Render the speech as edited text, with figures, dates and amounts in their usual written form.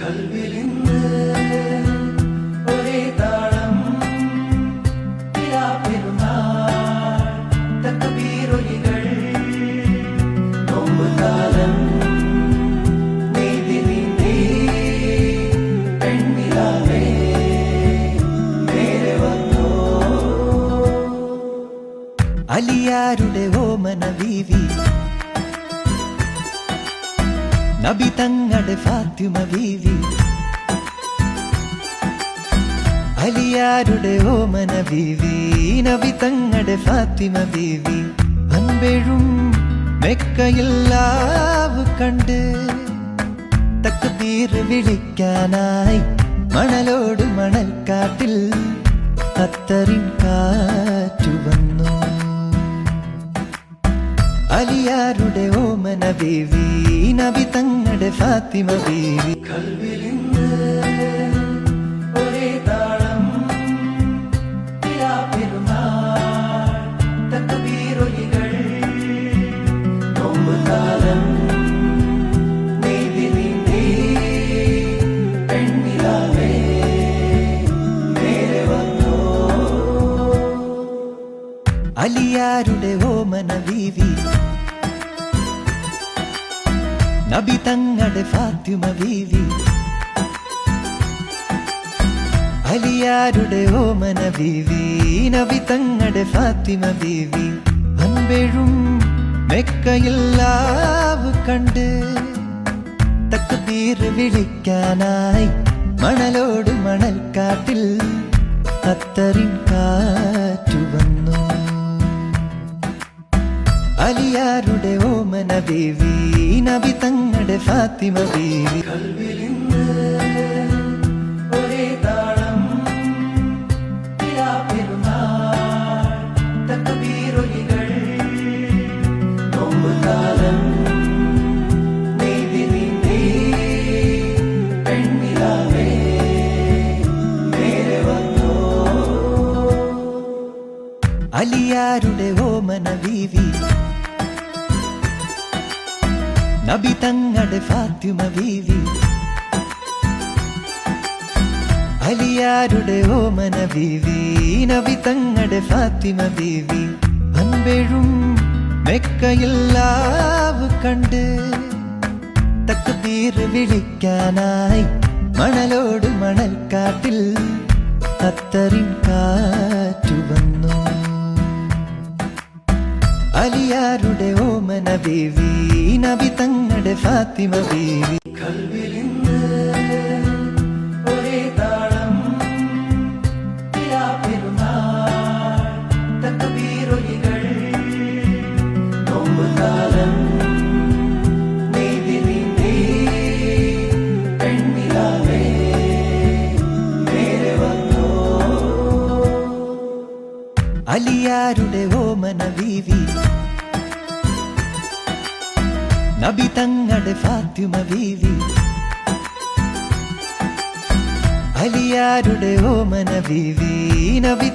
കൽവിലിന്ന് ഒരേ താളം പെരുന്നാൾ തക്ബീറൊലികൾ നോമ്പുകാലം നീതി നീന്തി പെൺനിലാവേ നേരെ വന്നോ അലിയാരുടെ ഓമന ബീവി നബി തങ്ങളുടെ ഫാത്തിമ ബീവി അലിയാരുടെ ഓമന ബീവി നബി തങ്ങളുടെ ഫാത്തിമ ബീവി അൻപെഴും മെക്കയില്ലാവ് കണ്ട് തക്ബീർ വിളിക്കാനായി മണലോട് മണൽക്കാട്ടിൽ അത്തറിൻ കാറ്റു വന്നു അലിയാരുടെ ഓമന ബീവി നബി തങ്ങളുടെ ഫാത്തിമ ബീവി കൽവിലിന്ന് ഒരേ താളം പെരുന്നാൾ തക്ബീറൊലികൾ നോമ്പുകാലം നീതി നീന്തി പെൺനിലാവേ നേരെ വന്നോ അലിയാരുടെ ഓമന ബീവി നബി തങ്ങളുടെ ഫാത്തിമ ബീവി അലിയാരുടെ ഓമന ബീവി നബി തങ്ങളുടെ ഫാത്തിമ ബീവി അൻപെഴും മെക്കയില്ലാവ് കണ്ട് തക്ബീർ വിളിക്കാനായി മണലോട് മണൽക്കാട്ടിൽ അത്തറിൻ കാറ്റു വന്നു അലിയാരുടെ ഓമന ബീവി നബി തങ്ങളുടെ ഫാത്തിമ ബീവി കൽവിലിന്ന് ഒരേ താളം പെരുന്നാൾ തക്ബീറൊലികൾ നോമ്പുകാലം നീതി നീന്തി പെൺനിലാവേ നേരെ വന്നോ അലിയാരുടെ ഓമന ബീവി നബി തങ്ങളുടെ ഫാത്തിമ ബീവി അലിയാരുടെ ഓമന ബീവി നബി തങ്ങളുടെ ഫാത്തിമ ബീവി അൻപെഴും മെക്കയില്ലാവ് കണ്ട് തക്ബീർ വിളിക്കാനായി മണലോട് മണൽക്കാട്ടിൽ അത്തറിൻ കാറ്റു വന്നു അലിയാരുടെ ഓമന ബീവി നബി തങ്ങളുടെ ഫാത്തിമ ബീവി കൽവിലിന്ന് ഒരേ താളം പെരുന്നാൾ തക്ബീറൊലികൾ നോമ്പുകാലം നീതി നീന്തി പെൺനിലാവേ നേരെ വന്നോ അലിയാരുടെ ഓമന ബീവി നബി തങ്ങളുടെ ഫാത്തിമ ബീവി അലിയാരുടെ ഓമന ബീവി നബി